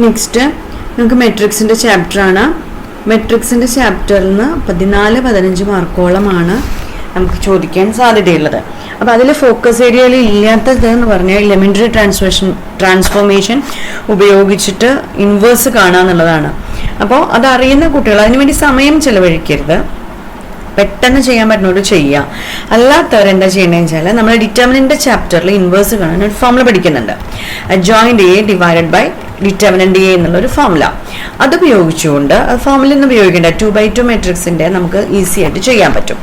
Next നമുക്ക് മെട്രിക്സിൻ്റെ ചാപ്റ്ററാണ്. മെട്രിക്സിൻ്റെ ചാപ്റ്ററിൽ നിന്ന് 14-15 മാർക്കോളമാണ് നമുക്ക് ചോദിക്കാൻ സാധ്യതയുള്ളത്. അപ്പോൾ അതിൽ ഫോക്കസ് ഏരിയയിൽ ഇല്ലാത്തത് എന്ന് പറഞ്ഞാൽ എലിമെൻ്ററി ട്രാൻസ്ഫോർമേഷൻ ഉപയോഗിച്ചിട്ട് ഇൻവേഴ്സ് കാണുക എന്നുള്ളതാണ്. അപ്പോൾ അതറിയുന്ന കുട്ടികൾ അതിനുവേണ്ടി സമയം ചിലവഴിക്കരുത്, പെട്ടെന്ന് ചെയ്യാൻ പറ്റുന്നോട് ചെയ്യുക. അല്ലാത്തവർ എന്താ ചെയ്യണമെന്ന് വെച്ചാൽ നമ്മൾ ഡിറ്റർമിനൻ്റ് ചാപ്റ്ററിൽ ഇൻവേഴ്സ് കാണാൻ ഒരു ഫോർമുല പഠിക്കുന്നുണ്ട്. Joint A divided by determinant A എന്നുള്ളൊരു ഫോർമുല. അത് ഉപയോഗിച്ചുകൊണ്ട് ഫോർമുല ഒന്നും ഉപയോഗിക്കേണ്ട 2x2 മെട്രിക്സിൻ്റെ നമുക്ക് ഈസി ആയിട്ട് ചെയ്യാൻ പറ്റും.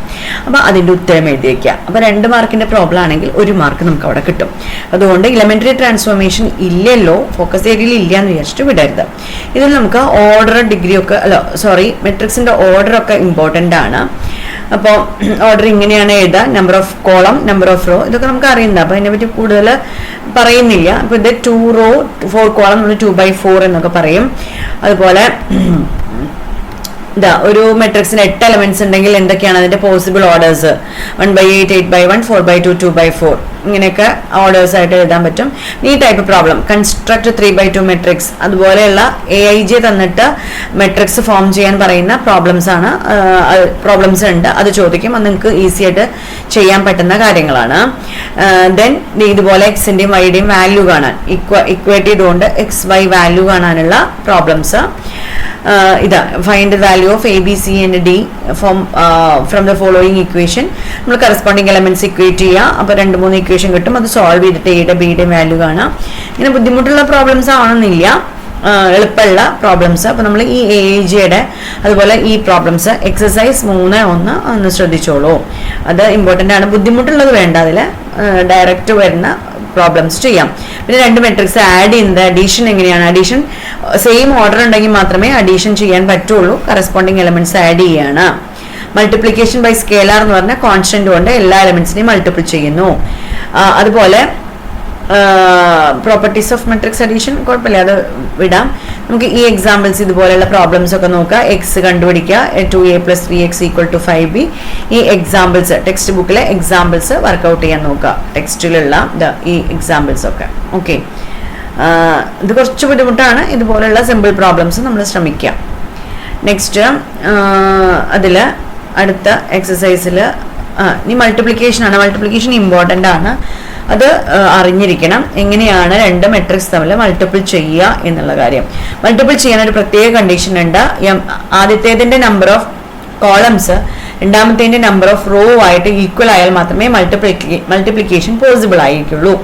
അപ്പോൾ അതിൻ്റെ ഉത്തരം എഴുതി വയ്ക്കുക. അപ്പോൾ 2 മാർക്കിൻ്റെ പ്രോബ്ലം ആണെങ്കിൽ 1 മാർക്ക് നമുക്ക് അവിടെ കിട്ടും. അതുകൊണ്ട് എലിമെൻ്ററി ട്രാൻസ്ഫോർമേഷൻ ഇല്ലല്ലോ, ഫോക്കസ് ഏരിയയിൽ ഇല്ല എന്ന് വിചാരിച്ചിട്ട് വിടരുത്. ഇതിൽ നമുക്ക് ഓർഡർ ഡിഗ്രി ഒക്കെ മെട്രിക്സിൻ്റെ ഓർഡറൊക്കെ ഇമ്പോർട്ടൻ്റ് ആണ്. അപ്പോൾ ഓർഡർ ഇങ്ങനെയാണ് എഴുതുക, number of column, number of row, ഇതൊക്കെ നമുക്ക് അറിയുന്നത്. അപ്പോൾ അതിനെപ്പറ്റി കൂടുതൽ പറയുന്നില്ല. അപ്പോൾ ഇത് 2 റോ 4 കോളം നമ്മൾ 2/4 എന്നൊക്കെ പറയും. അതുപോലെ ഒരു മെട്രിക്സിന് 8 എലമെന്റ്സ് ഉണ്ടെങ്കിൽ എന്തൊക്കെയാണ് അതിന്റെ പോസിബിൾ ഓർഡേഴ്സ്? 1/8, 8/1, 4/2, 2/4 ഇങ്ങനെയൊക്കെ ഓർഡേഴ്സ് ആയിട്ട് എഴുതാൻ പറ്റും. ഈ ടൈപ്പ് പ്രോബ്ലം കൺസ്ട്രക്ട് 3/2 മെട്രിക്സ്, അതുപോലെയുള്ള AIJ തന്നിട്ട് മെട്രിക്സ് ഫോം ചെയ്യാൻ പറയുന്ന പ്രോബ്ലംസ് ഉണ്ട്. അത് ചോദിക്കും. അത് നിങ്ങൾക്ക് ഈസി ആയിട്ട് ചെയ്യാൻ പറ്റുന്ന കാര്യങ്ങളാണ്. ദെൻ ഇതുപോലെ എക്സിന്റെയും വൈയുടെയും വാല്യൂ കാണാൻ ഇക്വേറ്റ് ചെയ്തുകൊണ്ട് XY വാല്യൂ കാണാനുള്ള problems. Find the value of ABCD from the following equation. നമ്മൾ കറസ്പോണ്ടിങ് എലമെന്റ്സ് ഇക്വേറ്റ് ചെയ്യുക. അപ്പോൾ 2-3 ഇക്വേഷൻ കിട്ടും. അത് സോൾവ് ചെയ്തിട്ട് എയുടെ ബിയുടെയും വാല്യൂ കാണാം. ഇങ്ങനെ ബുദ്ധിമുട്ടുള്ള പ്രോബ്ലംസ് ആണെന്നില്ല, എളുപ്പമുള്ള പ്രോബ്ലംസ്. അപ്പോൾ നമ്മൾ ഈ AIJയുടെ അതുപോലെ ഈ പ്രോബ്ലംസ് എക്സസൈസ് 3.1 ഒന്ന് ശ്രദ്ധിച്ചോളൂ. അത് ഇമ്പോർട്ടൻ്റ് ആണ്. ബുദ്ധിമുട്ടുള്ളത് വേണ്ട, അതിൽ ഡയറക്റ്റ് വരുന്ന പ്രോബ്ലംസ് ചെയ്യാം. പിന്നെ 2 മെട്രിക്സ് ആഡ് ചെയ്യുന്നത് അഡീഷൻ എങ്ങനെയാണ്? അഡീഷൻ സെയിം ഓർഡർ ഉണ്ടെങ്കിൽ മാത്രമേ അഡീഷൻ ചെയ്യാൻ പറ്റുള്ളൂ. കറസ്പോണ്ടിങ് എലമെന്റ്സ് ആഡ് ചെയ്യാണ്. മൾട്ടിപ്ലിക്കേഷൻ ബൈ സ്കേലാർ എന്ന് പറഞ്ഞാൽ കോൺസ്റ്റന്റ് കൊണ്ട് എല്ലാ എലമെന്റ്സിനെയും മൾട്ടിപ്പിൾ ചെയ്യുന്നു. അതുപോലെ പ്രോപ്പർട്ടീസ് ഓഫ് മെട്രിക്സ് അഡീഷൻ കുഴപ്പമില്ല, അത് വിടാം. നമുക്ക് ഈ എക്സാമ്പിൾസ് ഇതുപോലെയുള്ള പ്രോബ്ലംസ് ഒക്കെ നോക്കുക. എക്സ് കണ്ടുപിടിക്കുക, 2a + 3x = 5b. ഈ എക്സാമ്പിൾസ് ടെക്സ്റ്റ് ബുക്കിലെ എക്സാമ്പിൾസ് വർക്ക്ഔട്ട് ചെയ്യാൻ നോക്കുക, ടെക്സ്റ്റിലുള്ള ഈ എക്സാമ്പിൾസ് ഒക്കെ. ഓക്കെ, ഇത് കുറച്ച് ബുദ്ധിമുട്ടാണ്. ഇതുപോലെയുള്ള സിമ്പിൾ പ്രോബ്ലംസ് നമ്മൾ ശ്രമിക്കുക. നെക്സ്റ്റ് അതിൽ അടുത്ത എക്സസൈസിൽ ഇനി മൾട്ടിപ്ലിക്കേഷൻ ആണ്. മൾട്ടിപ്ലിക്കേഷൻ ഇമ്പോർട്ടൻ്റ് ആണ്, അത് അറിഞ്ഞിരിക്കണം. എങ്ങനെയാണ് 2 മെട്രിക്സ് തമ്മിൽ മൾട്ടിപ്പിൾ ചെയ്യുക എന്നുള്ള കാര്യം. മൾട്ടിപ്പിൾ ചെയ്യാൻ ഒരു പ്രത്യേക കണ്ടീഷൻ ഉണ്ട്. ആദ്യത്തേതിന്റെ നമ്പർ ഓഫ് കോളംസ് രണ്ടാമത്തേതിന്റെ നമ്പർ ഓഫ് റോ ആയിട്ട് ഈക്വൽ ആയാൽ മാത്രമേ മൾട്ടിപ്ലിക്കേഷൻ പോസിബിൾ ആയിരിക്കുള്ളൂ.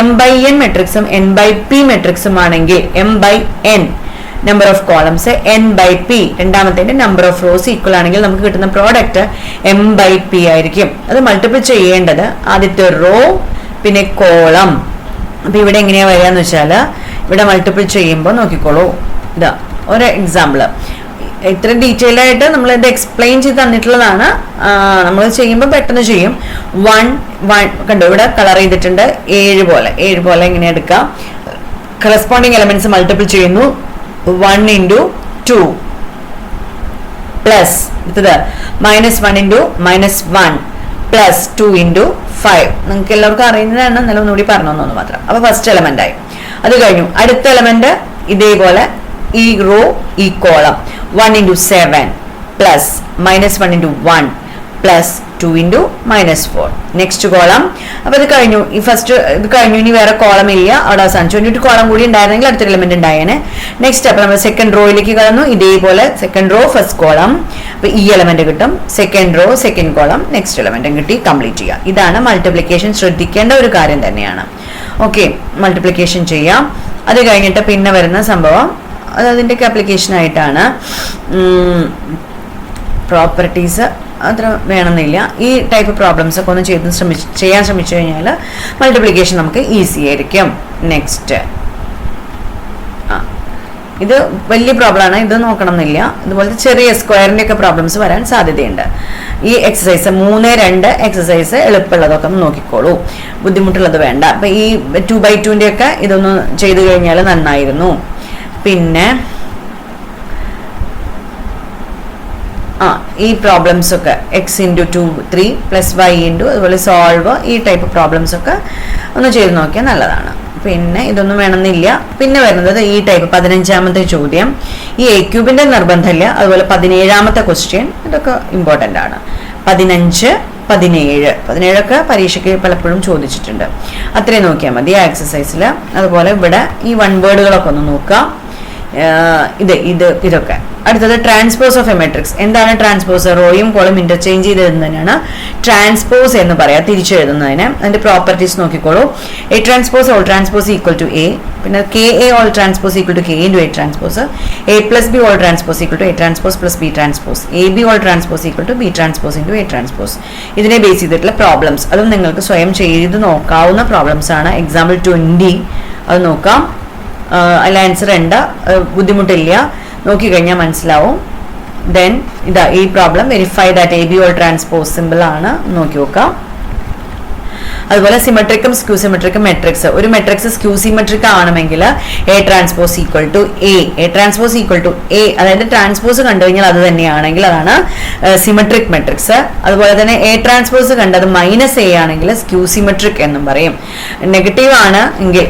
m/n മെട്രിക്സും n/p മെട്രിക്സും ആണെങ്കിൽ m/n number of columns, n/p രണ്ടാമത്തേതിന്റെ നമ്പർ ഓഫ് റോസ് ഈക്വൽ ആണെങ്കിൽ നമുക്ക് കിട്ടുന്ന പ്രോഡക്റ്റ് m/p ആയിരിക്കും. അത് മൾട്ടിപ്പിൾ ചെയ്യേണ്ടത് ആദ്യത്തെ റോ പിന്നെ കോളം. അപ്പൊ ഇവിടെ എങ്ങനെയാ വരികയെന്ന് വെച്ചാൽ ഇവിടെ മൾട്ടിപ്പിൾ ചെയ്യുമ്പോൾ നോക്കിക്കോളൂ. ഇതാ ഒരു എക്സാമ്പിള്. ഇത്ര ഡീറ്റെയിൽ ആയിട്ട് നമ്മൾ ഇത് എക്സ്പ്ലെയിൻ ചെയ്ത് തന്നിട്ടുള്ളതാണ്. നമ്മൾ ചെയ്യുമ്പോൾ പെട്ടെന്ന് ചെയ്യും. 1 കണ്ടോ, ഇവിടെ കളർ ചെയ്തിട്ടുണ്ട്. 7 പോലെ ഇങ്ങനെ എടുക്കാം. കറസ്പോണ്ടിങ് എലമെന്റ്സ് മൾട്ടിപ്പിൾ ചെയ്യുന്നു. 1 × 2 പ്ലസ് -1 × -1 പ്ലസ് 2 × 5. നിങ്ങൾക്ക് എല്ലാവർക്കും അറിയുന്നതാണ്, എന്നാലും ഒന്നുകൂടി പറഞ്ഞു മാത്രം. അപ്പൊ ഫസ്റ്റ് എലമെന്റ് ആയി. അത് കഴിഞ്ഞു അടുത്ത എലമെന്റ് ഇതേപോലെ ഈ റോ ഈ column 1 × 7 plus -1 × 1 plus 2 × -4. Next column. അപ്പൊ ഇത് കഴിഞ്ഞു. ഈ ഫസ്റ്റ് ഇത് കഴിഞ്ഞു. ഇനി വേറെ കോളം ഇല്ല, അവിടെ അവസാനിച്ചു. 22 കോളം കൂടി ഉണ്ടായിരുന്നെങ്കിൽ അടുത്തൊരു എലമെന്റ് ഉണ്ടായേനെ. നെക്സ്റ്റ് അപ്പൊ നമ്മൾ സെക്കൻഡ് റോയിലേക്ക് കടന്നു. ഇതേപോലെ സെക്കൻഡ് റോ ഫസ്റ്റ് കോളം. അപ്പൊ ഈ എലമെന്റ് കിട്ടും. Second row second column next എലമെന്റും കിട്ടി. കംപ്ലീറ്റ് ചെയ്യുക. ഇതാണ് മൾട്ടിപ്ലിക്കേഷൻ. ശ്രദ്ധിക്കേണ്ട ഒരു കാര്യം തന്നെയാണ്. ഓക്കെ, മൾട്ടിപ്ലിക്കേഷൻ ചെയ്യാം. അത് കഴിഞ്ഞിട്ട് പിന്നെ വരുന്ന സംഭവം അത് അതിൻ്റെ ആപ്ലിക്കേഷൻ ആയിട്ടാണ്. പ്രോപ്പർട്ടീസ് അത്ര വേണമെന്നില്ല. ഈ ടൈപ്പ് പ്രോബ്ലംസ് ഒക്കെ ഒന്ന് ചെയ്യാൻ ശ്രമിച്ചു കഴിഞ്ഞാൽ മൾട്ടിപ്ലിക്കേഷൻ നമുക്ക് ഈസി ആയിരിക്കും. നെക്സ്റ്റ് ഇത് വലിയ പ്രോബ്ലമാണ്, ഇത് നോക്കണം എന്നില്ല. ഇതുപോലത്തെ ചെറിയ സ്ക്വയറിൻ്റെ ഒക്കെ പ്രോബ്ലംസ് വരാൻ സാധ്യതയുണ്ട്. ഈ എക്സസൈസ് 3-2 എക്സസൈസ് എളുപ്പമുള്ളതൊക്കെ ഒന്ന് നോക്കിക്കോളൂ, ബുദ്ധിമുട്ടുള്ളത് വേണ്ട. അപ്പം ഈ 2/2 ഒക്കെ ഇതൊന്ന് ചെയ്തു കഴിഞ്ഞാൽ നന്നായിരുന്നു. പിന്നെ ഈ പ്രോബ്ലംസ് ഒക്കെ x × 2 3 + y × അതുപോലെ സോൾവ്, ഈ ടൈപ്പ് പ്രോബ്ലംസ് ഒക്കെ ഒന്ന് ചെയ്ത് നോക്കിയാൽ നല്ലതാണ്. പിന്നെ ഇതൊന്നും വേണമെന്നില്ല. പിന്നെ വരുന്നത് ഈ ടൈപ്പ് 15ാമത്തെ ചോദ്യം. ഈ എ ക്യൂബിന്റെ നിർബന്ധമില്ല. അതുപോലെ 17ാമത്തെ ക്വസ്റ്റ്യൻ, ഇതൊക്കെ ഇമ്പോർട്ടൻ്റ് ആണ്. 15, 17 ഒക്കെ പരീക്ഷയ്ക്ക് പലപ്പോഴും ചോദിച്ചിട്ടുണ്ട്. അത്രയും നോക്കിയാൽ മതി ആ എക്സസൈസിൽ. അതുപോലെ ഇവിടെ ഈ വൺ വേർഡുകളൊക്കെ ഒന്ന് നോക്കാം. ഇതൊക്കെ. അടുത്തത് ട്രാൻസ്പോസ് ഓഫ് എ മെട്രിക്സ്. എന്താണ് ട്രാൻസ്പോസ്? റോയും കോളും ഇന്റർചേഞ്ച് ചെയ്തെഴുതുന്നതിനാണ് ട്രാൻസ്പോസ് എന്ന് പറയാം, തിരിച്ചെഴുതുന്നതിന്. അതിന്റെ പ്രോപ്പർട്ടീസ് നോക്കിക്കോളൂ. A transpose whole transpose equal to A, പിന്നെ K A whole transpose equal to K into A transpose, A plus B whole transpose equal to A transpose plus B transpose, A B whole transpose equal to B transpose into A transpose. ഇതിനെ base ചെയ്തിട്ടുള്ള problems, അതും നിങ്ങൾക്ക് സ്വയം ചെയ്ത് നോക്കാവുന്ന problems ആണ്. Example 20 അത് നോക്കാം. അതിൽ ആൻസർ ഉണ്ട്, ബുദ്ധിമുട്ടില്ല, നോക്കിക്കഴിഞ്ഞാൽ മനസ്സിലാവും. ദെൻ ഈ problem verify that A B whole transpose simple ആണ്, നോക്കി നോക്കാം. അതുപോലെ സിമെട്രിക്കും സ്ക്യൂ സിമെട്രിക്കും മെട്രിക്സ്. ഒരു മെട്രിക്സ് സ്ക്യൂ സിമെട്രിക് ആണെങ്കിൽ A transpose equal to A transpose equal to A, അതായത് ട്രാൻസ്പോസ് കണ്ടു കഴിഞ്ഞാൽ അത് തന്നെയാണെങ്കിൽ അതാണ് സിമെട്രിക് മെട്രിക്സ്. അതുപോലെ തന്നെ എ ട്രാൻസ്പോസ് കണ്ടത് -a ആണെങ്കിൽ സ്ക്യൂ സിമെട്രിക് എന്നും പറയും. നെഗറ്റീവ് ആണ് എങ്കിൽ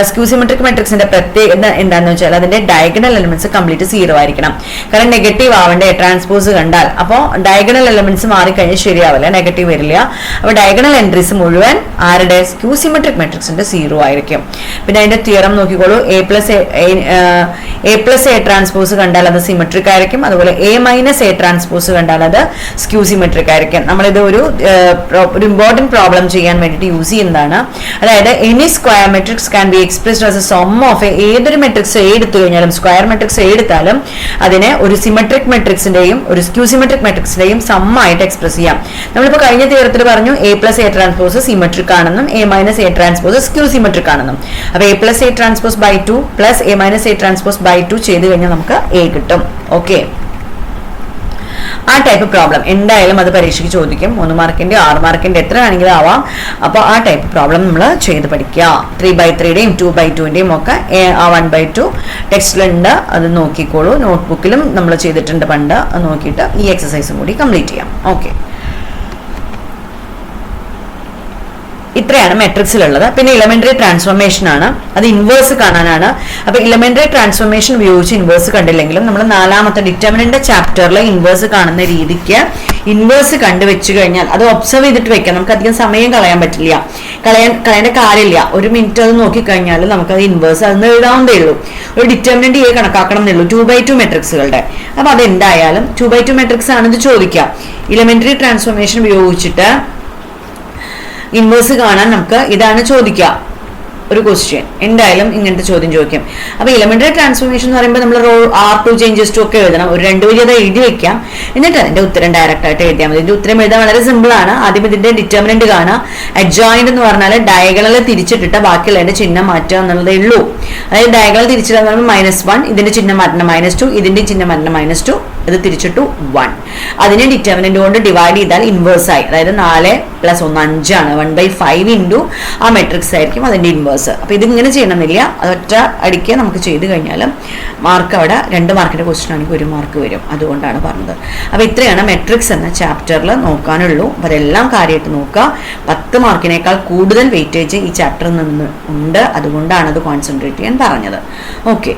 സ്ക്യൂ സിമെട്രിക് മെട്രിക്സിന്റെ പ്രത്യേകത എന്താണെന്ന് വെച്ചാൽ അതിന്റെ ഡയഗണൽ എലിമെന്റ്സ് കംപ്ലീറ്റ് 0 ആയിരിക്കണം. കാരണം നെഗറ്റീവ് ആവേണ്ട എ ട്രാൻസ്പോസ് കണ്ടാൽ, അപ്പോൾ ഡയഗണൽ എലിമെന്റ്സ് മാറിക്കഴിഞ്ഞാൽ ശരിയാവില്ല, നെഗറ്റീവ് വരില്ല. അപ്പോൾ ഡയഗണൽ എൻട്രീസ് മുഴുവൻ ആരുടെ സ്ക്യൂ സിമെട്രിക് മെട്രിക്സിന്റെ 0 ആയിരിക്കും. പിന്നെ അതിന്റെ തിയറം നോക്കിക്കോളൂ. എ പ്ലസ് എ ട്രാൻസ്പോസ് കണ്ടാൽ അത് സിമെട്രിക് ആയിരിക്കും. അതുപോലെ A- എ ട്രാൻസ്പോസ് കണ്ടാൽ അത് സ്ക്യൂ സിമെട്രിക് ആയിരിക്കും. നമ്മളിത് ഒരു ഇമ്പോർട്ടന്റ് പ്രോബ്ലം ചെയ്യാൻ വേണ്ടിയിട്ട് യൂസ് ചെയ്യുന്നതാണ്. അതായത് any square matrix can be expressed as a sum of ഏതൊരു മെട്രിക്സ് എ എടുത്തു കഴിഞ്ഞാലും, സ്ക്വയർ മെട്രിക്സ് എ എടുത്താലും അതിനെ ഒരു സിമെട്രിക് മെട്രിക്സിന്റെയും ഒരു സ്ക്യൂ സിമെട്രിക് മെട്രിക്സിന്റെയും സം ആയിട്ട് എക്സ്പ്രസ് ചെയ്യാം. നമ്മളിപ്പോൾ കഴിഞ്ഞ തിയറത്തിൽ പറഞ്ഞു A plus A transpose symmetric ആണെന്നും A- A transpose skew symmetric ആണെന്നും. അപ്പൊ A plus A transpose by 2 plus A- A transpose by 2 ചെയ്ത് കഴിഞ്ഞാൽ നമുക്ക് എ കിട്ടും. ഓക്കെ, ആ ടൈപ്പ് പ്രോബ്ലം എന്തായാലും അത് പരീക്ഷയ്ക്ക് ചോദിക്കും. 3 മാർക്കിന്റെ 6 മാർക്കിന്റെ എത്ര വേണമെങ്കിലും ആവാം. അപ്പോൾ ആ ടൈപ്പ് പ്രോബ്ലം നമ്മൾ ചെയ്ത് പഠിക്കുക. 3/3യുടെയും 2/2ന്റെയും ഒക്കെ 1/2 ടെക്സ്റ്റിലുണ്ട്, അത് നോക്കിക്കോളൂ. നോട്ട്ബുക്കിലും നമ്മൾ ചെയ്തിട്ടുണ്ട് പണ്ട്, അത് നോക്കിയിട്ട് ഈ എക്സസൈസും കൂടി കംപ്ലീറ്റ് ചെയ്യാം. ഓക്കെ, ഇത്രയാണ് മെട്രിക്സിലുള്ളത്. പിന്നെ ഇലമെന്ററി ട്രാൻസ്ഫോർമേഷൻ ആണ്, അത് ഇൻവേഴ്സ് കാണാനാണ്. അപ്പൊ ഇലമെന്ററി ട്രാൻസ്ഫോർമേഷൻ ഉപയോഗിച്ച് ഇൻവേഴ്സ് കണ്ടില്ലെങ്കിലും നമ്മൾ 4ാമത്തെ ഡിറ്റർമിനന്റ് ചാപ്റ്ററിൽ ഇൻവേഴ്സ് കാണുന്ന രീതിക്ക് ഇൻവേഴ്സ് കണ്ടുവെച്ചു കഴിഞ്ഞാൽ അത് ഒബ്സർവ് ചെയ്തിട്ട് വെക്കാം. നമുക്ക് അധികം സമയം കളയാൻ പറ്റില്ല, കളയേണ്ട കാര്യമില്ല. 1 മിനിറ്റ് അത് നോക്കിക്കഴിഞ്ഞാൽ നമുക്കത് ഇൻവേഴ്സ് അതൊന്ന് എഴുതാവുന്നതേ ഉള്ളൂ. ഒരു ഡിറ്റർമിനന്റ് എ കണക്കാക്കണം എന്നേ ഉള്ളൂ 2/2 മെട്രിക്സുകളുടെ. അപ്പൊ അതെന്തായാലും 2/2 മെട്രിക്സ് ആണെന്ന് ചോദിക്കാം. ഇലമെന്ററി ട്രാൻസ്ഫോർമേഷൻ ഉപയോഗിച്ചിട്ട് ഇൻവേഴ്സ് കാണാൻ നമുക്ക് ഇതാണ് ചോദിക്കുക. ഒരു ക്വസ്റ്റ്യൻ എന്തായാലും ഇങ്ങനത്തെ ചോദ്യം ചോദിക്കും. അപ്പൊ ഇലമെന്ററി ട്രാൻസ്ഫോർമേഷൻ എന്ന് പറയുമ്പോൾ നമ്മൾ R2 ചേഞ്ചസ് ടു ഒക്കെ എഴുതണം. ഒരു 2 വരി അത് എഴുതി വെക്കാം, എന്നിട്ട് അതിന്റെ ഉത്തരം ഡയറക്റ്റ് ആയിട്ട് എഴുതിയാൽ മതി. ഇതിന്റെ ഉത്തരം എഴുതാൻ വളരെ സിമ്പിൾ ആണ്. ആദ്യം ഇതിന്റെ ഡിറ്റർമിനന്റ് കാണാം. അഡ്ജോയിന്റ് എന്ന് പറഞ്ഞാൽ ഡയഗണൽ തിരിച്ചിട്ടിട്ട് ബാക്കിയുള്ളതിന്റെ ചിഹ്നം മാറ്റുക എന്നുള്ളതേ ഉള്ളൂ. അതായത് ഡയഗണൽ തിരിച്ചിട്ട് -1, ഇതിന്റെ ചിഹ്നം മാറ്റണം -2, ഇതിന്റെ ചിഹ്നം മാറ്റണം -2, ഇത് തിരിച്ചിട്ടു 1. അതിനെ ഡിറ്റർമിനന്റ് കൊണ്ട് ഡിവൈഡ് ചെയ്താൽ ഇൻവേഴ്സ് ആയി. അതായത് 4 + 1 5 ആണ്. 1/5 ഇൻറ്റു ആ മെട്രിക്സ് ആയിരിക്കും അതിന്റെ ഇൻവേഴ്സ്. അപ്പൊ ഇതിങ്ങനെ ചെയ്യണമെന്നില്ല, അതൊറ്റ അടിക്കുക നമുക്ക് ചെയ്ത് കഴിഞ്ഞാലും മാർക്ക് അവിടെ 2 മാർക്കിന്റെ ക്വസ്റ്റ്യൻ ആണെങ്കിൽ 1 മാർക്ക് വരും. അതുകൊണ്ടാണ് പറഞ്ഞത്. അപ്പൊ ഇത്രയാണ് മെട്രിക്സ് എന്ന ചാപ്റ്ററിൽ നോക്കാനുള്ളൂ. അപ്പൊ അതെല്ലാം കാര്യമായിട്ട് നോക്കുക. 10 മാർക്കിനേക്കാൾ കൂടുതൽ വെയിറ്റേജ് ഈ ചാപ്റ്ററിൽ നിന്ന് ഉണ്ട്, അതുകൊണ്ടാണ് അത് കോൺസെൻട്രേറ്റ് ചെയ്യാൻ പറഞ്ഞത്. ഓക്കെ.